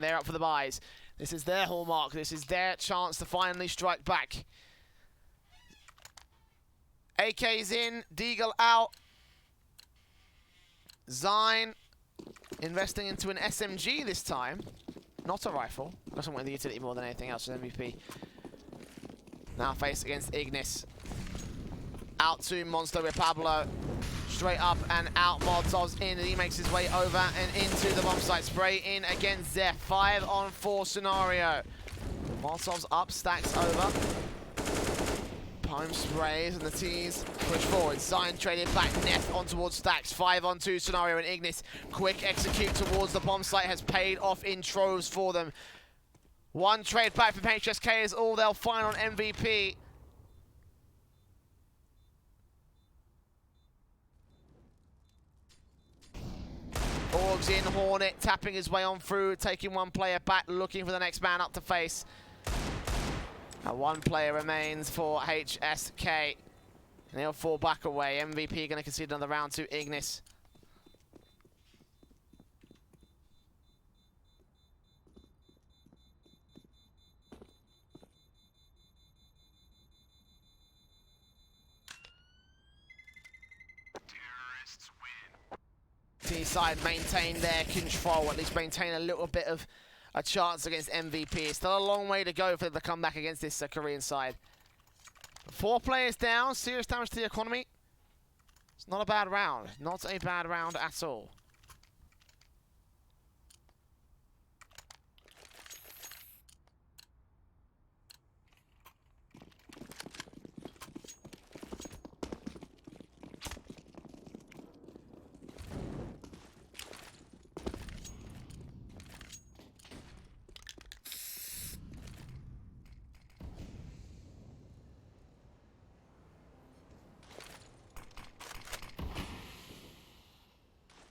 They're up for the buys. This is their hallmark. This is their chance to finally strike back. AK's in, Deagle out. Zine investing into an SMG this time. Not a rifle. Doesn't want the utility more than anything else as MVP. Now faced against Ignis. Out to Monster with Pablo. Straight up and out. Molotov's in. He makes his way over and into the bomb site. Spray in against Zeph. 5-on-4 scenario. Molotov's up, stacks over. Pome sprays and the T's push forward. Zine traded back. Neff on towards stacks. 5-on-2 scenario and Ignis. Quick execute towards the bomb site has paid off in troves for them. One trade back from HSK is all they'll find on MVP. Org's in, Hornet tapping his way on through, taking one player back, looking for the next man up to face. And one player remains for HSK. And he'll fall back away. MVP going to concede another round to Ignis. T-side maintain their control, at least maintain a little bit of a chance against MVP. It's still a long way to go for them to come back against this Korean side. 4 players down, serious damage to the economy. It's not a bad round. Not a bad round at all.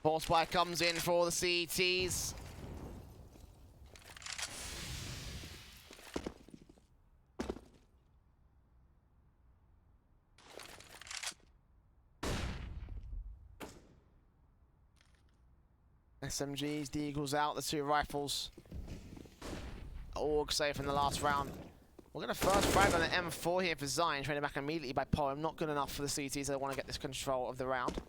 Force Spy comes in for the CETs. SMGs, Deagles out, the 2 rifles. Org safe in the last round. We're going to first frag on the M4 here for Zine, traded back immediately by Poem. Not good enough for the CETs, they want to get this control of the round.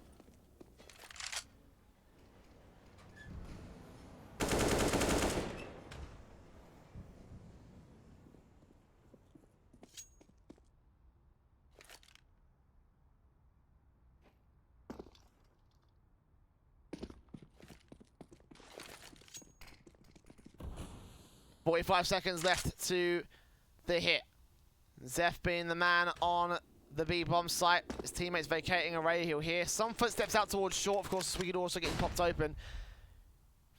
45 seconds left to the hit. Zeph being the man on the B-bomb site. His teammates vacating array. He'll hear some footsteps out towards short. Of course, we could also get popped open.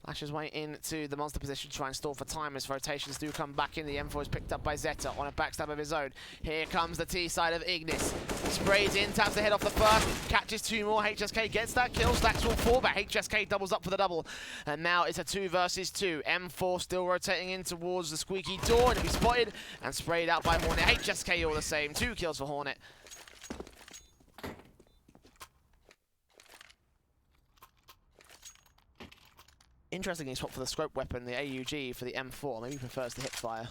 Flash his way into the monster position to try and stall for time as rotations do come back in. The M4 is picked up by Zeta on a backstab of his own. Here comes the T side of Ignis. Sprays in, taps the head off the first, catches 2 more. HSK gets that kill, stacks will fall back. HSK doubles up for the double. And now it's a 2 versus 2. M4 still rotating in towards the squeaky door, and he'll be spotted and sprayed out by Hornet. HSK all the same, 2 kills for Hornet. Interestingly, swap for the scope weapon, the AUG for the M4. Maybe he prefers the hip fire.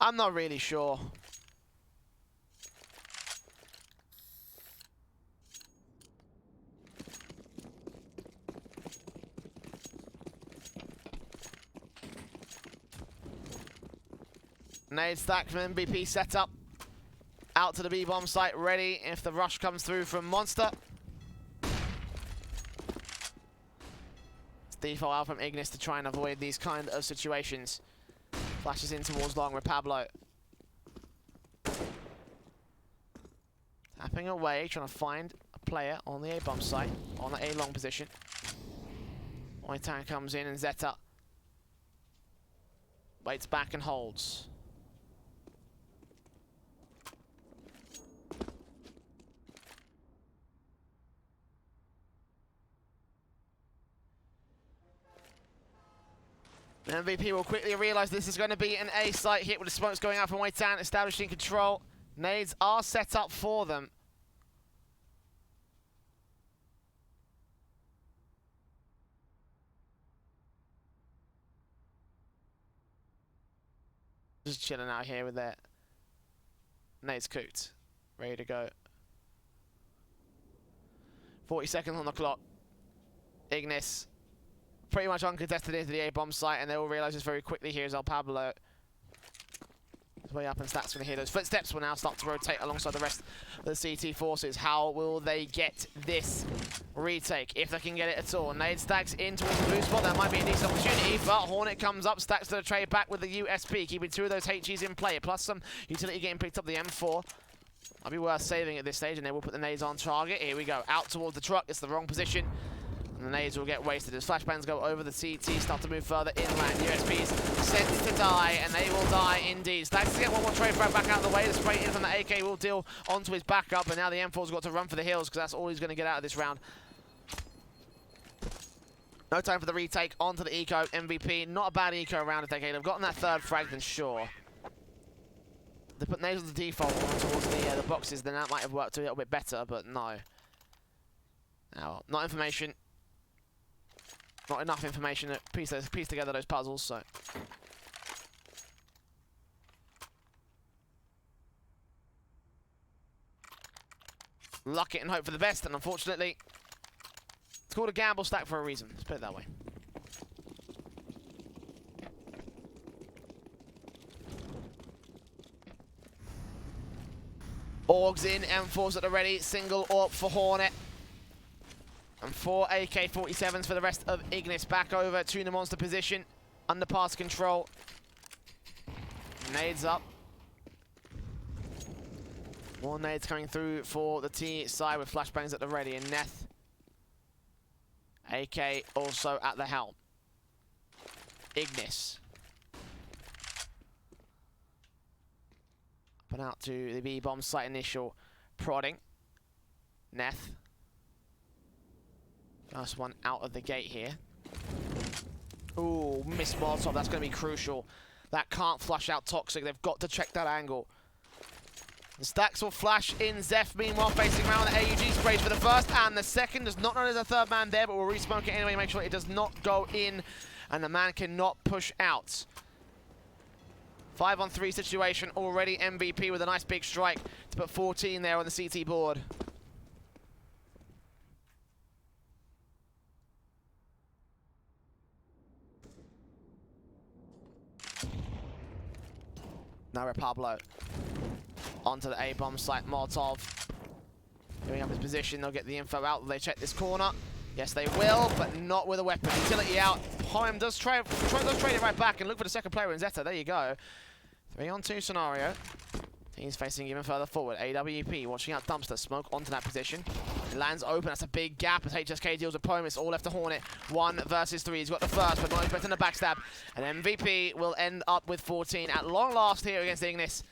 I'm not really sure. Nade stack from MVP set up. Out to the B-bomb site, ready if the rush comes through from Monster. Default out from Ignis to try and avoid these kind of situations. Flashes in towards long with Pablo. Tapping away, trying to find a player on the A-bomb site, on the A-long position. Oitan comes in and Zeta waits back and holds. MVP will quickly realise this is going to be an A site hit with the smokes going out from Oitan, establishing control. Nades are set up for them. Just chilling out here with their nades cooked. Ready to go. 40 seconds on the clock. Ignis pretty much uncontested into the A-bomb site, and they will realise this very quickly here as El Pablo is way up, and Stack's going to hear those footsteps. Will now start to rotate alongside the rest of the CT forces. How will they get this retake, if they can get it at all? Nade Stacks in towards the blue spot. That might be a decent opportunity, but Hornet comes up. Stacks to the trade back with the USP, keeping 2 of those HEs in play, plus some utility getting picked up. The M4 might be worth saving at this stage, and they will put the nades on target. Here we go, out towards the truck. It's the wrong position, and the nades will get wasted as flashbangs go over the CT, start to move further inland. USP's sent to die, and they will die indeed. Stacks to get one more trade frag back out of the way. The spray in from the AK will deal onto his backup, and now the M4's got to run for the hills because that's all he's going to get out of this round. No time for the retake, onto the eco. MVP, not a bad eco round if they've gotten that third frag, then sure. They put nades on the default towards the boxes, then that might have worked a little bit better, but no. Now, not information. Not enough information to piece together those puzzles, so. Luck it and hope for the best, and unfortunately, it's called a gamble stack for a reason. Let's put it that way. Orgs in, M4s at the ready, single AWP for Hornet. And 4 AK-47s for the rest of Ignis. Back over to the monster position. Underpass control. Nades up. More nades coming through for the T side with flashbangs at the ready. And Neth. AK also at the helm. Ignis. Up and out to the B-bomb site initial prodding. Neth. First one out of the gate here. Ooh, missed Molotov. That's going to be crucial. That can't flush out Toxic. They've got to check that angle. The Stacks will flash in. Zeph, meanwhile, facing around the AUG sprays for the first and the second. Does not know there's a third man there, but we'll re-smoke it anyway. Make sure it does not go in, and the man cannot push out. 5-on-3 situation already. MVP with a nice big strike to put 14 there on the CT board. Now Pablo onto the A-bomb site. Molotov giving up his position. They'll get the info out. They check this corner. Yes, they will, but not with a weapon. Utility out. Poem does trade it right back and look for the second player in Zeta. There you go. 3-on-2 scenario. He's facing even further forward. AWP watching out Dumpster. Smoke onto that position. It lands open. That's a big gap as HSK deals with Poem. It's all left to Hornet. 1 versus 3. He's got the first, but not expecting the backstab. And MVP will end up with 14 at long last here against Ignis.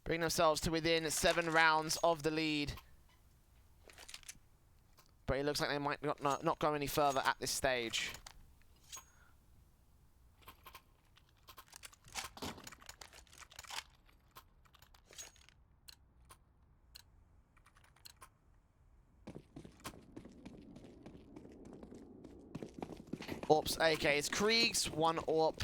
Bring themselves to within 7 rounds of the lead. But it looks like they might not go any further at this stage. AWP's AKs. Kriegs, 1 AWP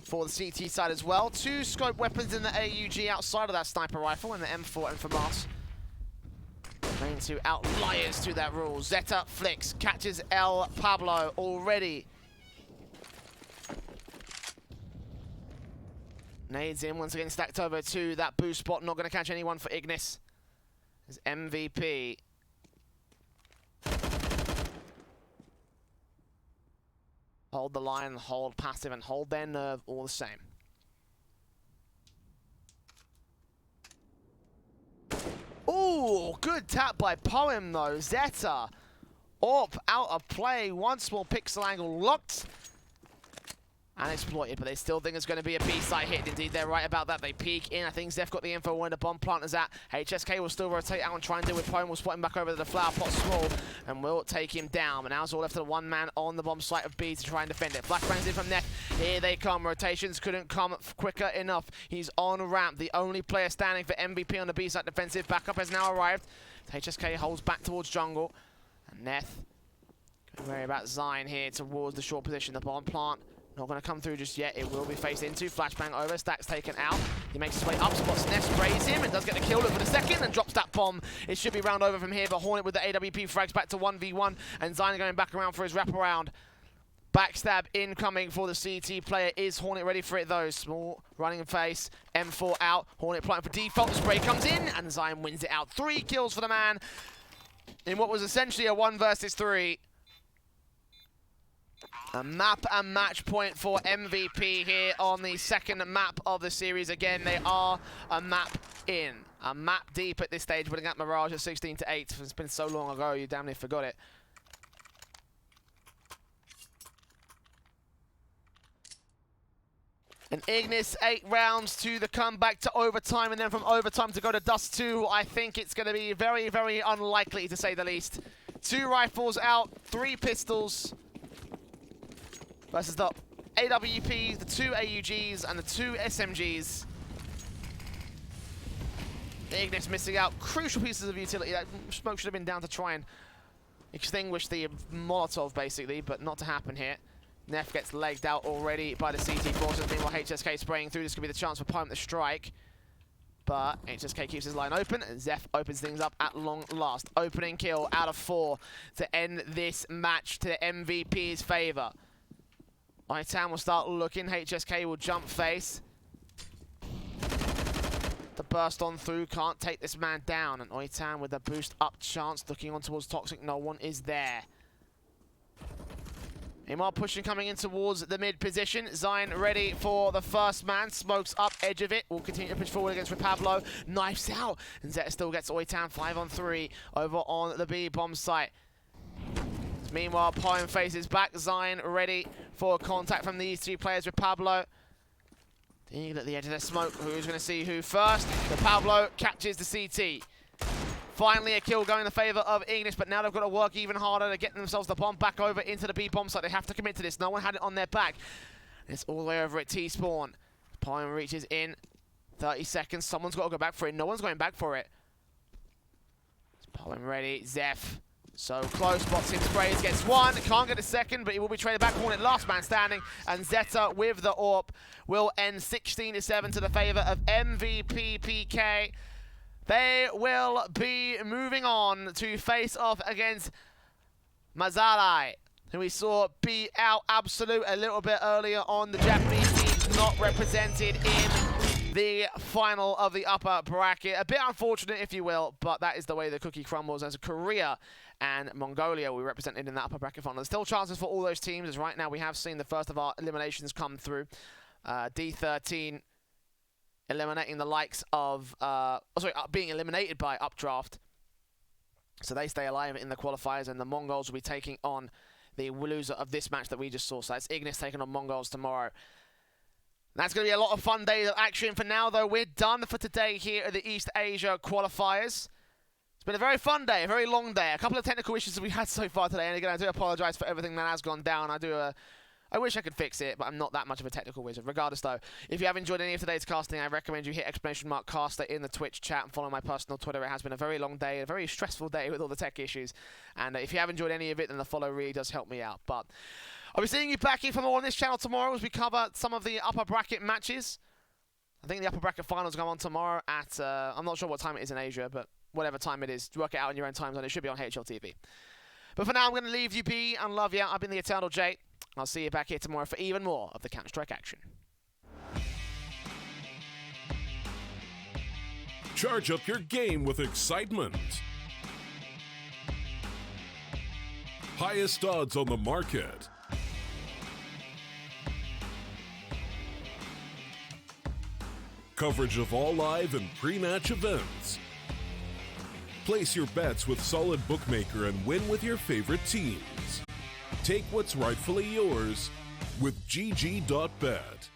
for the CT side as well. 2 scope weapons in the AUG outside of that sniper rifle, and the M4 and FAMAS. Main 2 outliers to that rule. Zeta flicks, catches El Pablo already. Nades in once again, stacked over to that boost spot. Not going to catch anyone for Ignis. As MVP. Hold the line, hold passive, and hold their nerve all the same. Ooh, good tap by Poem though. Zeta. AWP out of play. One small pixel angle locked. And exploited, but they still think it's going to be a B-site hit. Indeed, they're right about that. They peek in. I think Zeph got the info where the bomb plant is at. HSK will still rotate out and try and deal with Poem. Will spot him back over to the flower pot small and will take him down. But now it's all left to the 1 man on the bomb site of B to try and defend it. Flashbangs in from Neth. Here they come. Rotations couldn't come quicker enough. He's on ramp. The only player standing for MVP on the B-site defensive. Backup has now arrived. HSK holds back towards jungle. And Neth, don't worry about Zion here towards the short position. The bomb plant Not going to come through just yet. It will be faced into. Flashbang over. Stack's taken out. He makes his way up. Spots Ness, sprays him, and does get the kill for the second, and drops that bomb. It should be round over from here, but Hornet with the AWP frags back to 1v1, and Zyne going back around for his wraparound. Backstab incoming for the CT player. Is Hornet ready for it, though? Small running face. M4 out. Hornet applying for default. The spray comes in, and Zyne wins it out. 3 kills for the man in what was essentially a 1 versus 3. A map and match point for MVP here on the second map of the series. Again, they are a map in. A map deep at this stage, putting up Mirage at 16-8. It's been so long ago, you damn near forgot it. And Ignis, 8 rounds to the comeback to overtime, and then from overtime to go to Dust 2. I think it's going to be very, very unlikely, to say the least. 2 rifles out, 3 pistols. Versus the AWPs, the 2 AUGs, and the 2 SMGs. Ignis missing out crucial pieces of utility. That smoke should have been down to try and extinguish the Molotov, basically, but not to happen here. Neff gets legged out already by the CT forces. Meanwhile, HSK spraying through. This could be the chance for Pump the strike. But HSK keeps his line open, and Zeph opens things up at long last. Opening kill out of 4 to end this match to the MVP's favor. Itan will start looking. HSK will jump face. The burst on through. Can't take this man down. And Oitan with a boost up chance. Looking on towards Toxic. No one is there. Meanwhile, pushing coming in towards the mid position. Zyne ready for the first man. Smokes up, edge of it. Will continue to push forward against Pablo. Knifes out. And Zeta still gets Oitan 5-on-3 over on the B bomb site. Meanwhile, Poem faces back. Zyne ready for contact from these 2 players with Pablo. Eagle at the edge of the smoke. Who's going to see who first? The Pablo catches the CT. Finally, a kill going in the favor of Ignis, but now they've got to work even harder to get themselves the bomb back over into the B bomb site. They have to commit to this. No one had it on their back. And it's all the way over at T-spawn. Poem reaches in. 30 seconds. Someone's got to go back for it. No one's going back for it. Poem ready. Zeph. So close, spots him, sprays, gets 1, can't get a second, but he will be traded back. Hornet last man standing, and Zeta with the AWP will end 16-7 to the favor of MVP PK. They will be moving on to face off against Mazalai, who we saw beat out Absolute a little bit earlier on. The Japanese team not represented in the final of the upper bracket. A bit unfortunate, if you will, but that is the way the cookie crumbles, as Korea and Mongolia we represented in that upper bracket final. There's still chances for all those teams, as right now we have seen the first of our eliminations come through. D13 eliminating the likes of, being eliminated by Updraft. So they stay alive in the qualifiers, and the Mongols will be taking on the loser of this match that we just saw. So that's Ignis taking on Mongols tomorrow. That's going to be a lot of fun days of action. For now, though, we're done for today here at the East Asia qualifiers. It's been a very fun day, a very long day. A couple of technical issues that we had so far today, and again, I do apologise for everything that has gone down. I wish I could fix it, but I'm not that much of a technical wizard. Regardless, though, if you have enjoyed any of today's casting, I recommend you hit !caster in the Twitch chat and follow my personal Twitter. It has been a very long day, a very stressful day with all the tech issues. And if you have enjoyed any of it, then the follow really does help me out. But I'll be seeing you back here for more on this channel tomorrow as we cover some of the upper bracket matches. I think the upper bracket finals go on tomorrow at, I'm not sure what time it is in Asia, but whatever time it is, work it out in your own time zone. It should be on HLTV. But for now, I'm going to leave you be and love you. I've been the Eternal J. I'll see you back here tomorrow for even more of the Counter-Strike action. Charge up your game with excitement. Highest odds on the market. Coverage of all live and pre-match events. Place your bets with Solid Bookmaker and win with your favorite teams. Take what's rightfully yours with GG.bet.